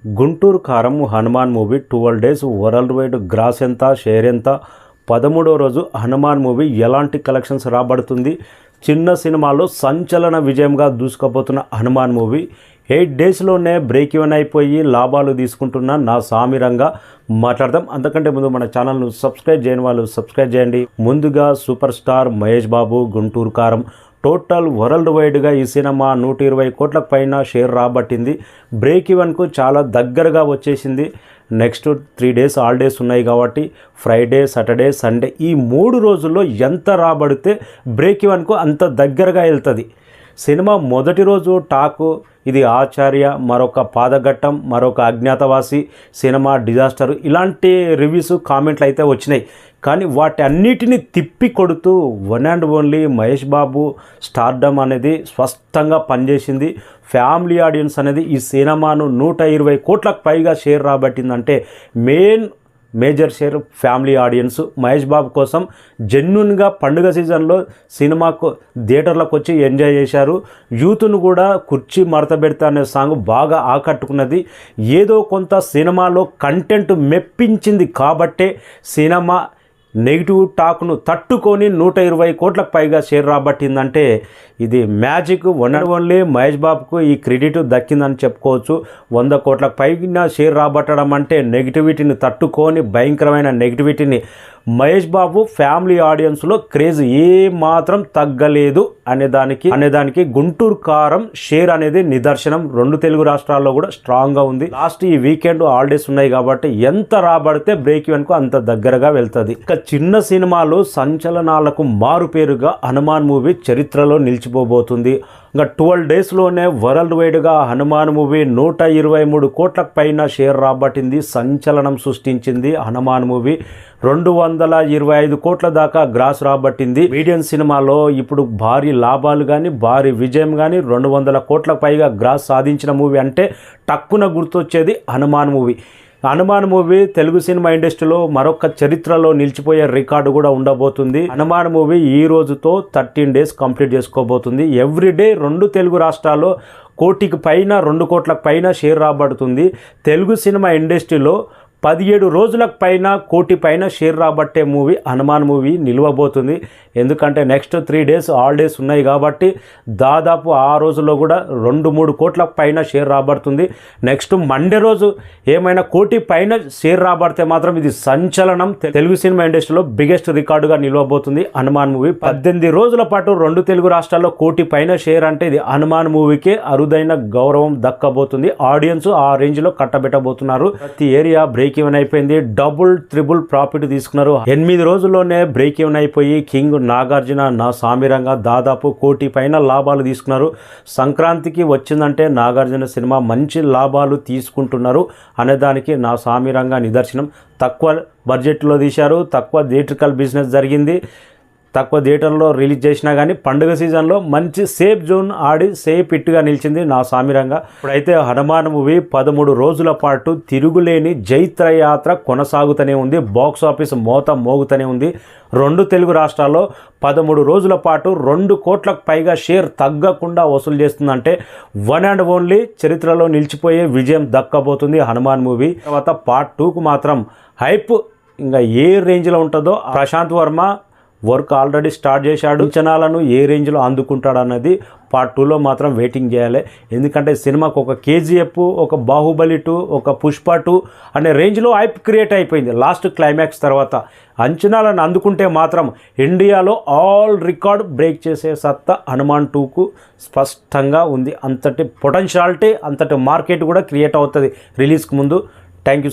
Guntur Kaaram Hanuman movie 12 days world wide gross ఎంత, share ఎంత, 13వ రోజు హనుమాన్ మూవీ ఎలాంటి కలెక్షన్స్ రాబడుతుంది, చిన్న సినిమాలో సంచలన విజయంగా దూసుకుపోతున్న హనుమాన్ మూవీ 8 డేస్లోనే బ్రేక్ ఈవెన్ అయిపోయి లాభాలు తీసుకుంటున్న నా సామిరంగా మాట్లాడదాం. అంతకంటే ముందు మన ఛానల్ను సబ్స్క్రైబ్ చేయని వాళ్ళు సబ్స్క్రైబ్ చేయండి. ముందుగా సూపర్ స్టార్ మహేష్ బాబు గుంటూరు కారం టోటల్ వరల్డ్ వైడ్గా ఈ సినిమా 120 కోట్లకు పైన షేర్ రాబట్టింది. బ్రేక్ ఈవెన్కు చాలా దగ్గరగా వచ్చేసింది. నెక్స్ట్ 3 డేస్ హాలిడేస్ ఉన్నాయి కాబట్టి ఫ్రైడే, సాటర్డే, సండే ఈ 3 రోజుల్లో ఎంత రాబడితే బ్రేక్ ఈవెన్కు అంత దగ్గరగా వెళ్తుంది. సినిమా మొదటి రోజు టాకు ఇది ఆచార్య, మరొక పాదఘట్టం, మరొక అజ్ఞాతవాసి, సినిమా డిజాస్టర్ ఇలాంటి రివ్యూస్ కామెంట్లు అయితే వచ్చినాయి. కానీ వాటి అన్నిటిని తిప్పి కొడుతూ one and only Mahesh Babu stardom అనేది స్పష్టంగా పనిచేసింది. ఫ్యామిలీ ఆడియన్స్ అనేది ఈ సినిమాను 120 కోట్లకు పైగా షేర్ రాబట్టిందంటే major share family audience. Mahesh Babu కోసం జెన్యున్గా పండుగ సీజన్లో సినిమాకు థియేటర్లకు వచ్చి ఎంజాయ్ చేశారు. యూత్ను కూడా కుర్చీ మడత పెడతా అనే సాంగ్ బాగా ఆకట్టుకున్నది. ఏదో కొంత సినిమాలో కంటెంట్ మెప్పించింది కాబట్టే సినిమా నెగిటివ్ టాక్ను తట్టుకొని 120 కోట్లకు పైగా షేర్ రాబట్టిందంటే ఇది magic. One and only Mahesh బాబుకు ఈ క్రెడిట్ దక్కిందని చెప్పుకోవచ్చు. 100 కోట్లకు పైన షేర్ రాబట్టడం అంటే నెగిటివిటీని తట్టుకొని భయంకరమైన నెగిటివిటీని మహేష్ బాబు ఫ్యామిలీ ఆడియన్స్లో క్రేజ్ ఏమాత్రం తగ్గలేదు అనేదానికి గుంటూరు కారం షేర్ అనేది నిదర్శనం. 2 తెలుగు రాష్ట్రాల్లో కూడా స్ట్రాంగ్గా ఉంది. లాస్ట్ ఈ వీకెండ్ హాలిడేస్ ఉన్నాయి కాబట్టి ఎంత రాబడితే బ్రేక్ ఈవెన్కు అంత దగ్గరగా వెళ్తుంది. ఇక చిన్న సినిమాలు సంచలనాలకు మారుపేరుగా హనుమాన్ మూవీ చరిత్రలో నిలిచిపోబోతుంది. ఇంకా 12 డేస్లోనే వరల్డ్ వైడ్గా హనుమాన్ మూవీ 123 కోట్లకు పైన షేర్ రాబట్టింది. సంచలనం సృష్టించింది హనుమాన్ మూవీ. 225 కోట్ల దాకా గ్రాస్ రాబట్టింది. మీడియం సినిమాలో ఇప్పుడు భారీ లాభాలు కానీ భారీ విజయం కానీ 200 కోట్లకు పైగా గ్రాస్ సాధించిన మూవీ అంటే టక్కున గుర్తొచ్చేది Hanuman movie. Hanuman movie Telugu cinema ఇండస్ట్రీలో మరొక చరిత్రలో నిలిచిపోయే రికార్డు కూడా ఉండబోతుంది. హనుమాన్ మూవీ ఈ రోజుతో 13 డేస్ కంప్లీట్ చేసుకోబోతుంది. ఎవ్రీడే 2 తెలుగు రాష్ట్రాల్లో కోటికి పైన 2 కోట్లకు పైన షేర్ రాబడుతుంది. తెలుగు సినిమా ఇండస్ట్రీలో 17 రోజులకు పైన కోటి పైన షేర్ రాబట్టే మూవీ హనుమాన్ మూవీ నిలవబోతుంది. ఎందుకంటే నెక్స్ట్ 3 డేస్ హాలిడేస్ ఉన్నాయి కాబట్టి దాదాపు ఆ రోజుల్లో కూడా 2-3 కోట్లకు పైన షేర్ రాబడుతుంది. నెక్స్ట్ మండే రోజు ఏమైనా కోటి పైన షేర్ రాబడితే మాత్రం ఇది సంచలనం. తెలుగు సినిమా ఇండస్ట్రీలో బిగ్గెస్ట్ రికార్డుగా నిలవబోతుంది హనుమాన్ మూవీ. 18 రోజుల పాటు 2 తెలుగు రాష్ట్రాల్లో కోటి పైన షేర్ అంటే ఇది హనుమాన్ మూవీకే అరుదైన గౌరవం దక్కబోతుంది. ఆడియన్స్ ఆ రేంజ్లో కట్టబెట్టబోతున్నారు. ప్రతి ఏరియా బ్రేక్ ఈవెన్ అయిపోయింది. డబుల్ ట్రిబుల్ ప్రాఫిట్ తీసుకున్నారు. 8 రోజుల్లోనే బ్రేక్ ఈవెన్ అయిపోయి కింగ్ నాగార్జున నా సామిరంగా దాదాపు కోటి పైన లాభాలు తీసుకున్నారు. సంక్రాంతికి వచ్చిందంటే నాగార్జున సినిమా మంచి లాభాలు తీసుకుంటున్నారు అనేదానికి నా సామిరంగా నిదర్శనం. తక్కువ బడ్జెట్లో తీశారు, తక్కువ థియేట్రికల్ బిజినెస్ జరిగింది, తక్కువ థియేటర్లో రిలీజ్ చేసినా కానీ పండుగ సీజన్లో మంచి సేఫ్ జోన్ ఆడి సేఫ్ హిట్గా నిలిచింది నా సామిరంగా. ఇప్పుడైతే హనుమాన్ మూవీ 13 రోజుల పాటు తిరుగులేని జైత్రయాత్ర కొనసాగుతూనే ఉంది. బాక్స్ ఆఫీస్ మోత మోగుతూనే ఉంది. 2 తెలుగు రాష్ట్రాల్లో 13 రోజుల పాటు 2 కోట్లకు పైగా షేర్ తగ్గకుండా వసూలు చేస్తుందంటే వన్ అండ్ ఓన్లీ చరిత్రలో నిలిచిపోయే విజయం దక్కబోతుంది హనుమాన్ మూవీ. తర్వాత పార్ట్ 2కు మాత్రం హైప్ ఇంకా ఏ రేంజ్లో ఉంటుందో Prashanth Varma work already start చేశాడు. అంచనాలను ఏ రేంజ్లో అందుకుంటాడు అన్నది పార్ట్ 2లో మాత్రం వెయిటింగ్ చేయాలి. ఎందుకంటే సినిమాకు ఒక KGF, ఒక బాహుబలి 2, ఒక పుష్ప 2 అనే రేంజ్లో హైప్ క్రియేట్ అయిపోయింది లాస్ట్ క్లైమాక్స్ తర్వాత. అంచనాలను అందుకుంటే మాత్రం ఇండియాలో ఆల్ రికార్డ్ బ్రేక్ చేసే సత్తా హనుమాన్ 2కు స్పష్టంగా ఉంది. అంతటి పొటెన్షియాలిటీ, అంతటి మార్కెట్ కూడా క్రియేట్ అవుతుంది రిలీజ్కి ముందు. Thank you.